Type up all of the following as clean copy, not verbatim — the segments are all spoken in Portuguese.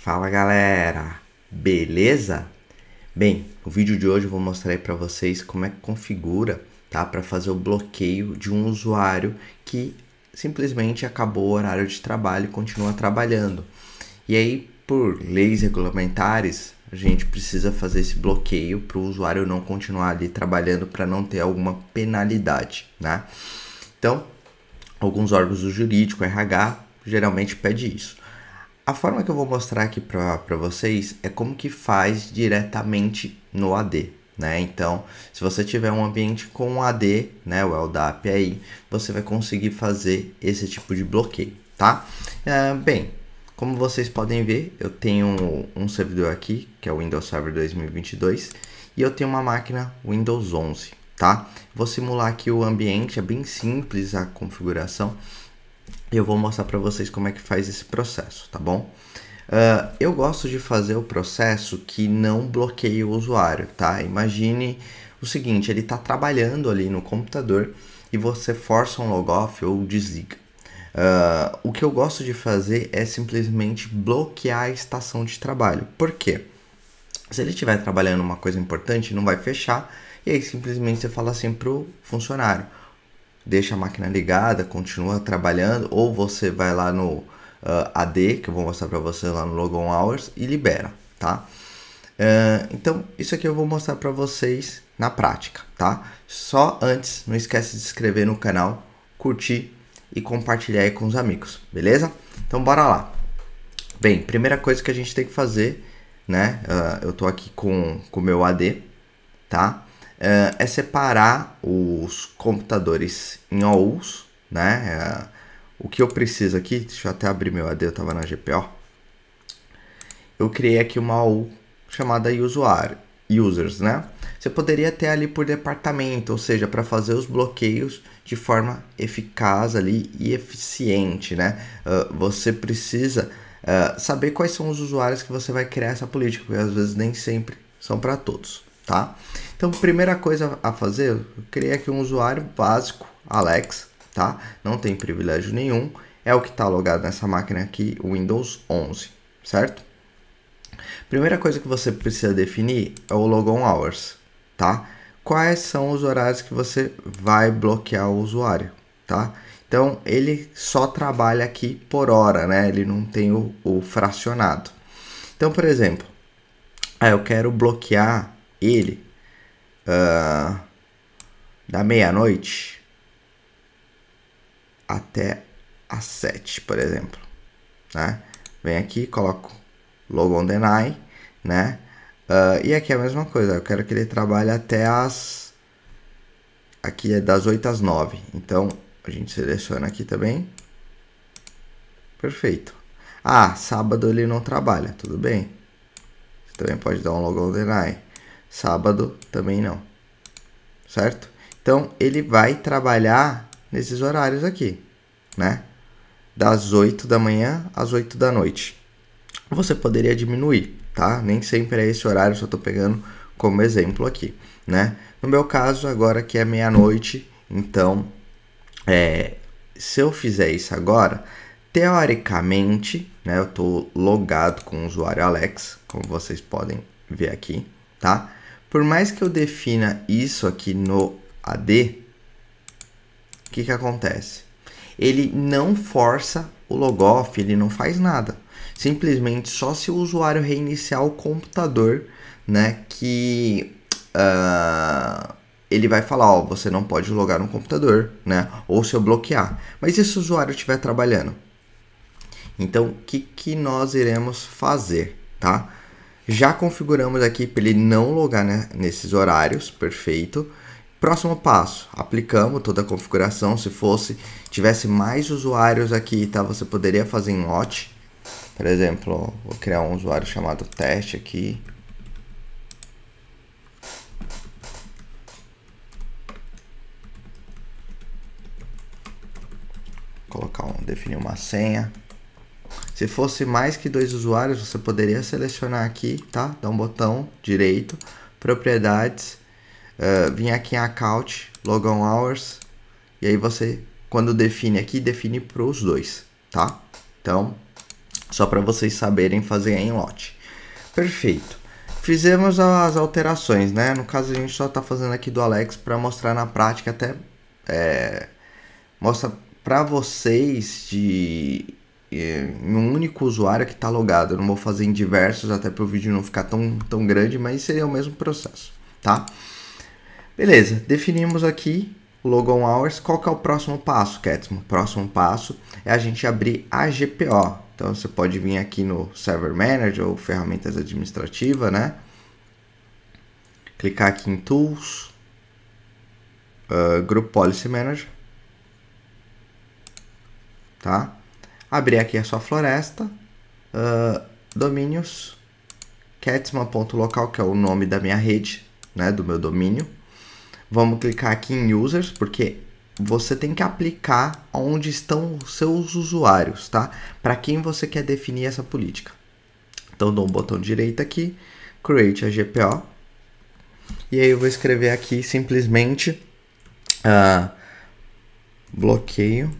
Fala galera, beleza? Bem, no vídeo de hoje eu vou mostrar aí para vocês como é que configura, tá? Para fazer o bloqueio de um usuário que simplesmente acabou o horário de trabalho e continua trabalhando. E aí, por leis regulamentares, a gente precisa fazer esse bloqueio para o usuário não continuar ali trabalhando para não ter alguma penalidade, né? Então, alguns órgãos do jurídico, RH, geralmente pede isso. A forma que eu vou mostrar aqui para vocês é como que faz diretamente no AD, né? Então, se você tiver um ambiente com o AD, né, o LDAP aí, você vai conseguir fazer esse tipo de bloqueio, tá? Bem, como vocês podem ver, eu tenho um servidor aqui, que é o Windows Server 2022, e eu tenho uma máquina Windows 11, tá? Vou simular aqui o ambiente, é bem simples a configuração. Eu vou mostrar para vocês como é que faz esse processo, tá bom? Eu gosto de fazer o processo que não bloqueia o usuário, tá? Imagine o seguinte, ele está trabalhando ali no computador e você força um logoff ou desliga. O que eu gosto de fazer é simplesmente bloquear a estação de trabalho. Por quê? Se ele estiver trabalhando uma coisa importante, não vai fechar e aí simplesmente você fala assim pro funcionário: deixa a máquina ligada, continua trabalhando, ou você vai lá no AD, que eu vou mostrar para você lá no Logon Hours, e libera, tá? Então, isso aqui eu vou mostrar para vocês na prática, tá? Só antes, não esquece de se inscrever no canal, curtir e compartilhar aí com os amigos, beleza? Então, bora lá. Bem, primeira coisa que a gente tem que fazer, né? Eu tô aqui com o meu AD, tá? É separar os computadores em OUs, né? O que eu preciso aqui, deixa eu até abrir meu AD, eu estava na GPO. Eu criei aqui uma OU chamada Users, né? Você poderia ter ali por departamento, ou seja, para fazer os bloqueios de forma eficaz ali e eficiente, né? Você precisa saber quais são os usuários que você vai criar essa política, porque às vezes nem sempre são para todos, tá? Então, primeira coisa a fazer, eu criei aqui um usuário básico, Alex, tá? Não tem privilégio nenhum, é o que está logado nessa máquina aqui, Windows 11, certo? Primeira coisa que você precisa definir é o Logon Hours, tá? Quais são os horários que você vai bloquear o usuário, tá? Então, ele só trabalha aqui por hora, né? Ele não tem o fracionado. Então, por exemplo, eu quero bloquear ele da meia-noite até às 7, por exemplo, né? Vem aqui, coloco Logon Deny, né? E aqui é a mesma coisa, eu quero que ele trabalhe até as... Aqui é das 8 às 9, então a gente seleciona aqui também. Perfeito. Sábado ele não trabalha, tudo bem. Você também pode dar um Logon Deny. Sábado também não, certo? Então, ele vai trabalhar nesses horários aqui, né? Das 8 da manhã às 8 da noite. Você poderia diminuir, tá? Nem sempre é esse horário, só estou pegando como exemplo aqui, né? No meu caso, agora que é meia-noite, então, se eu fizer isso agora, teoricamente, né? Eu estou logado com o usuário Alex, como vocês podem ver aqui, tá? Por mais que eu defina isso aqui no AD, o que acontece? Ele não força o logoff, ele não faz nada. Simplesmente só se o usuário reiniciar o computador, né, que ele vai falar, ó, você não pode logar no computador, né, ou se eu bloquear. Mas e se o usuário estiver trabalhando? Então, o que nós iremos fazer, tá? Já configuramos aqui para ele não logar, né, nesses horários, perfeito. Próximo passo, aplicamos toda a configuração. Se tivesse mais usuários aqui, tá? Você poderia fazer em lote. Por exemplo, vou criar um usuário chamado teste aqui. Definir uma senha. Se fosse mais que 2 usuários, você poderia selecionar aqui, tá? Dá um botão direito, propriedades, vir aqui em account, logon hours, e aí você, quando define aqui, define para os dois, tá? Então, Só para vocês saberem fazer em lote. Perfeito. Fizemos as alterações, né? No caso a gente só está fazendo aqui do Alex para mostrar na prática, até mostra para vocês em um único usuário que está logado. Eu não vou fazer em diversos, até para o vídeo não ficar tão grande, mas seria o mesmo processo, tá? Beleza, definimos aqui o Logon Hours. Qual que é o próximo passo, Catsmo? O próximo passo é a gente abrir a GPO. Então você pode vir aqui no Server Manager ou ferramentas administrativas, né? Clicar aqui em Tools, Group Policy Manager, tá? Abrir aqui a sua floresta, domínios, catsman.local, que é o nome da minha rede, né? Do meu domínio. Vamos clicar aqui em Users, porque você tem que aplicar onde estão os seus usuários, tá? Para quem você quer definir essa política. Então, dou um botão direito aqui, Create a GPO. E aí eu vou escrever aqui simplesmente bloqueio.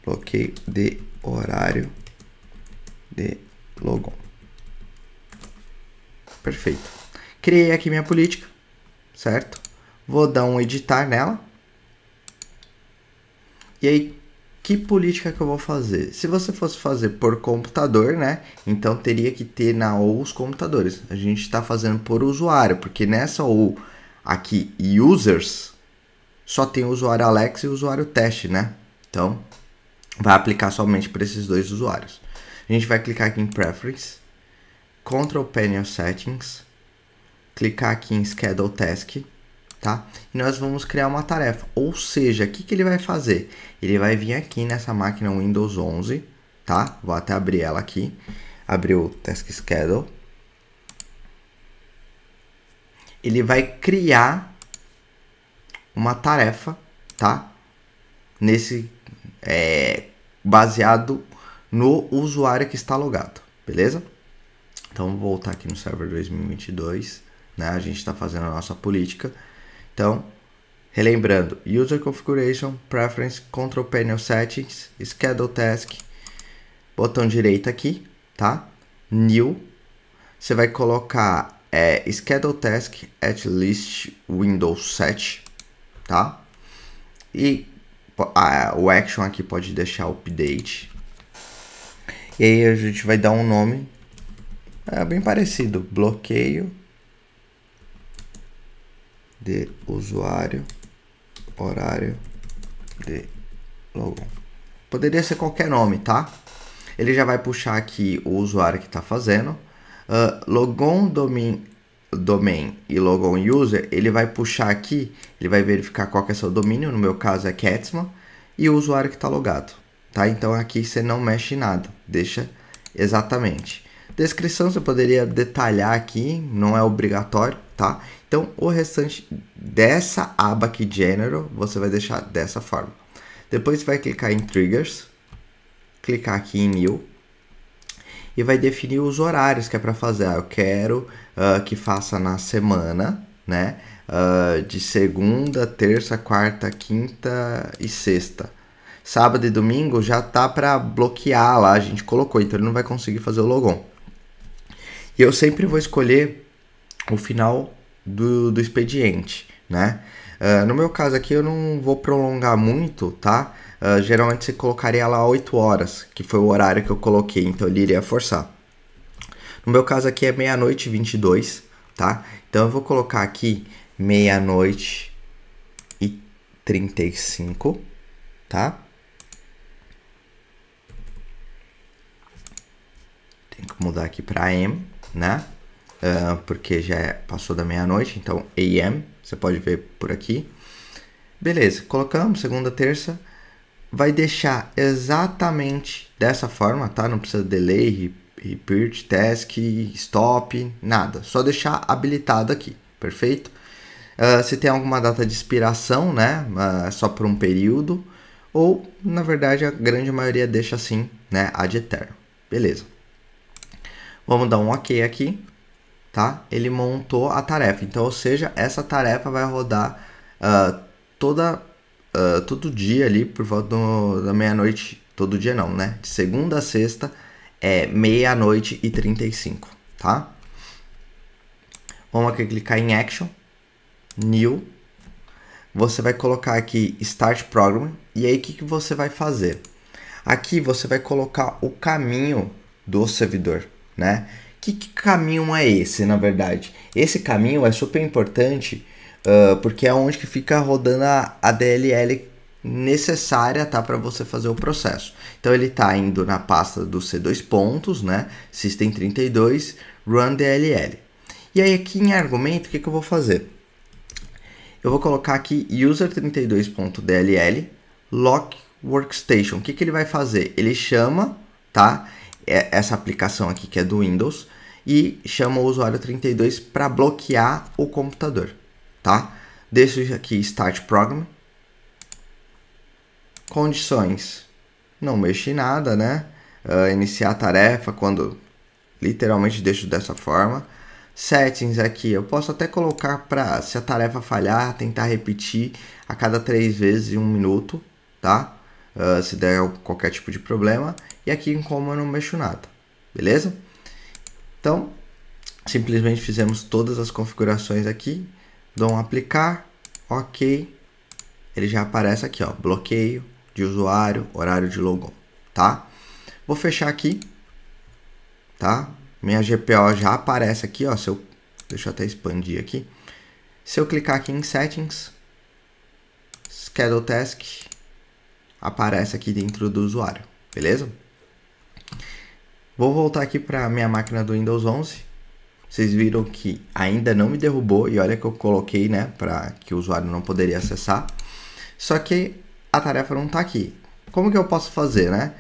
Bloqueio de horário de logon. Perfeito. Criei aqui minha política, certo? Vou dar um editar nela. E aí, que política que eu vou fazer? Se você fosse fazer por computador, né? Então teria que ter na OU os computadores. A gente está fazendo por usuário, porque nessa OU aqui, users, só tem o usuário Alex e o usuário teste, né? Então, vai aplicar somente para esses dois usuários. A gente vai clicar aqui em Preference, Control Panel Settings, clicar aqui em Schedule Task, tá? E nós vamos criar uma tarefa. Ou seja, o que ele vai fazer? Ele vai vir aqui nessa máquina Windows 11, tá? Vou até abrir ela aqui. Abrir o Task Schedule. Ele vai criar uma tarefa, tá? Baseado no usuário que está logado, beleza? Então, vou voltar aqui no Server 2022, né? A gente está fazendo a nossa política. Então, relembrando, User Configuration, Preference, Control Panel Settings, Schedule Task, botão direito aqui, tá? New, você vai colocar Schedule Task at List Windows 7, tá? E o Action aqui pode deixar Update. E aí a gente vai dar um nome bem parecido, bloqueio de usuário, horário de logon. Poderia ser qualquer nome, tá? Ele já vai puxar aqui o usuário que está fazendo. Logon domain e logon user, ele vai puxar aqui, ele vai verificar qual que é seu domínio, no meu caso é Catsman, e o usuário que está logado, tá? Então aqui você não mexe em nada, deixa exatamente. Descrição você poderia detalhar aqui, não é obrigatório, tá? Então, o restante dessa aba aqui, General, você vai deixar dessa forma. Depois você vai clicar em Triggers, clicar aqui em New, e vai definir os horários que é para fazer. Eu quero que faça na semana, né? De segunda, terça, quarta, quinta e sexta. Sábado e domingo já tá para bloquear lá, a gente colocou, então ele não vai conseguir fazer o logon. E eu sempre vou escolher o final do expediente, né? No meu caso aqui eu não vou prolongar muito, tá? Geralmente você colocaria lá 8 horas, que foi o horário que eu coloquei, então ele iria forçar. No meu caso aqui é meia-noite e 22, tá? Então eu vou colocar aqui meia-noite e 35, tá? Tem que mudar aqui para AM, né? Porque já passou da meia-noite, então AM, você pode ver por aqui. Beleza, colocamos segunda, terça, vai deixar exatamente dessa forma, tá? Não precisa delay, repeat, task, stop, nada. Só deixar habilitado aqui, perfeito? Se tem alguma data de expiração, né? Só por um período, ou na verdade a grande maioria deixa assim, né? Ad eterno, beleza. Vamos dar um OK aqui, tá? Ele montou a tarefa, então, ou seja, essa tarefa vai rodar toda todo dia ali por volta da meia-noite. Todo dia não, né? De segunda a sexta é meia-noite e 35, tá? Vamos aqui clicar em Action, New. Você vai colocar aqui Start Program. E aí o que você vai fazer? Aqui você vai colocar o caminho do servidor, né? Que caminho é esse, na verdade? Esse caminho é super importante porque é onde que fica rodando a DLL necessária, tá, para você fazer o processo. Então ele está indo na pasta do C2 pontos, né? System32 Run DLL. E aí aqui em argumento, o que eu vou fazer? Eu vou colocar aqui user32.dll lock workstation. O que ele vai fazer? Ele chama, tá, essa aplicação aqui que é do Windows e chama o usuário 32 para bloquear o computador, tá? Deixo aqui Start Program. Condições. Não mexo em nada, né? Iniciar a tarefa quando literalmente deixo dessa forma. Settings aqui, eu posso até colocar para, se a tarefa falhar, tentar repetir a cada 3 vezes em 1 minuto, tá? Se der qualquer tipo de problema. E aqui em como eu não mexo nada, beleza? Então, simplesmente fizemos todas as configurações aqui. Dou um aplicar, ok. Ele já aparece aqui, ó, bloqueio de usuário, horário de logon, tá? Vou fechar aqui, tá? Minha GPO já aparece aqui, ó. Deixa eu até expandir aqui. Se eu clicar aqui em Settings, Schedule Task, aparece aqui dentro do usuário, beleza? Vou voltar aqui para minha máquina do Windows 11. Vocês viram que ainda não me derrubou e olha que eu coloquei, né, para que o usuário não poderia acessar. Só que a tarefa não está aqui. Como que eu posso fazer, né?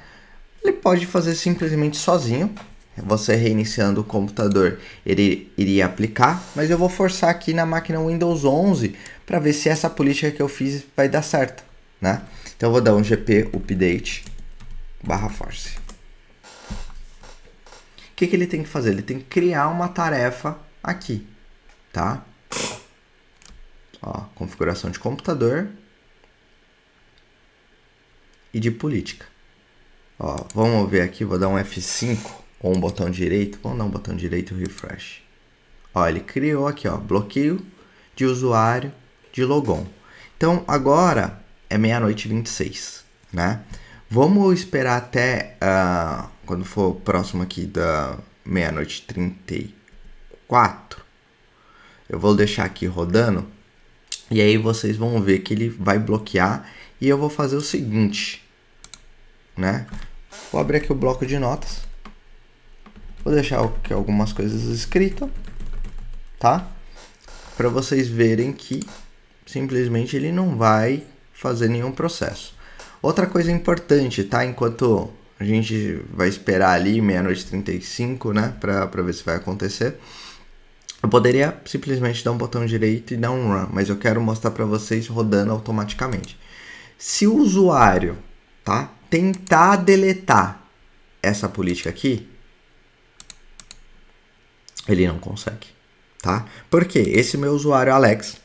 Ele pode fazer simplesmente sozinho. Você reiniciando o computador, ele iria aplicar, mas eu vou forçar aqui na máquina Windows 11 para ver se essa política que eu fiz vai dar certo, né? Então eu vou dar um gp update /force. O que ele tem que fazer? Ele tem que criar uma tarefa aqui, tá? Ó, configuração de computador e de política. Ó, vamos ver aqui, vou dar um F5 ou um botão direito. Vamos dar um botão direito e refresh. Ó, ele criou aqui, ó, bloqueio de usuário de logon. Então agora é meia-noite e 26, né? Vamos esperar até quando for próximo aqui da meia-noite e 34. Eu vou deixar aqui rodando e aí vocês vão ver que ele vai bloquear e eu vou fazer o seguinte, né? Vou abrir aqui o bloco de notas. Vou deixar aqui algumas coisas escritas, tá? Para vocês verem que simplesmente ele não vai fazer nenhum processo. Outra coisa importante, tá? Enquanto a gente vai esperar ali meia-noite e 35, né? Para ver se vai acontecer. Eu poderia simplesmente dar um botão direito e dar um run, mas eu quero mostrar para vocês rodando automaticamente. Se o usuário, tá, tentar deletar essa política aqui, ele não consegue, tá? Porque esse meu usuário Alex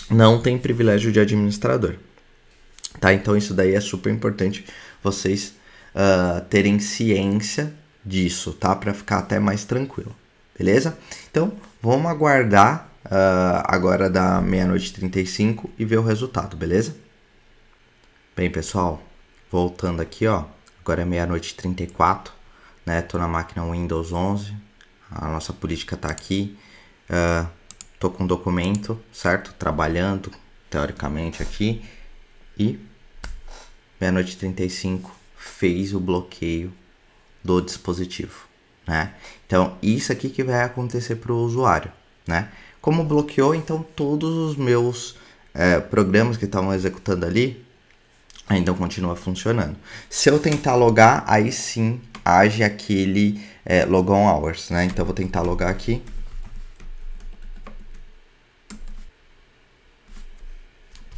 não tem privilégio de administrador, tá? Então isso daí é super importante vocês terem ciência disso, tá? Para ficar até mais tranquilo, beleza? Então vamos aguardar agora da meia-noite e 35 e ver o resultado, beleza? Bem, pessoal, voltando aqui, ó, agora é meia-noite e 34, né? Tô na máquina Windows 11, a nossa política tá aqui, tô com o documento, certo? Trabalhando, teoricamente, aqui, e meia-noite e 35 fez o bloqueio do dispositivo, né? Então, isso aqui que vai acontecer para o usuário, né? Como bloqueou, então todos os meus programas que estavam executando ali ainda continua funcionando. Se eu tentar logar, aí sim age aquele logon hours, né? Então, vou tentar logar aqui.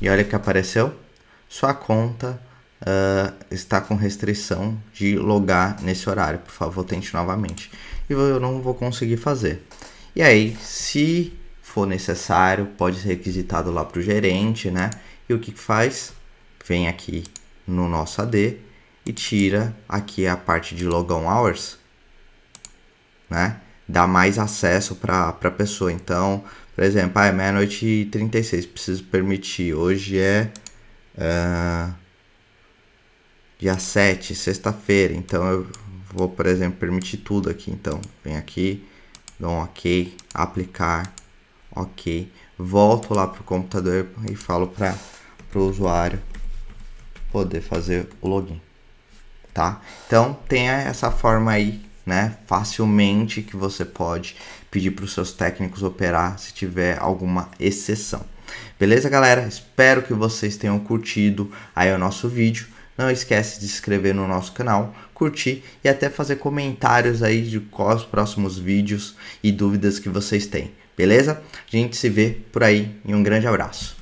E olha que apareceu. Sua conta está com restrição de logar nesse horário. Por favor, tente novamente. E eu não vou conseguir fazer. E aí, se for necessário, pode ser requisitado lá para o gerente, né? E o que faz? vem aqui no nosso AD e tira aqui a parte de logon hours, né? Dá mais acesso para a pessoa. Então, por exemplo, é meia-noite e 36, preciso permitir. Hoje é dia 7, sexta-feira. Então, eu vou, por exemplo, permitir tudo aqui. Então, vem aqui, dou um OK, aplicar, OK. Volto lá para o computador e falo para o usuário poder fazer o login, tá? Então, tenha essa forma aí, né, facilmente, que você pode pedir para os seus técnicos operar se tiver alguma exceção. Beleza, galera? Espero que vocês tenham curtido aí o nosso vídeo. Não esquece de se inscrever no nosso canal, curtir e até fazer comentários aí de quais os próximos vídeos e dúvidas que vocês têm. Beleza? A gente se vê por aí e um grande abraço.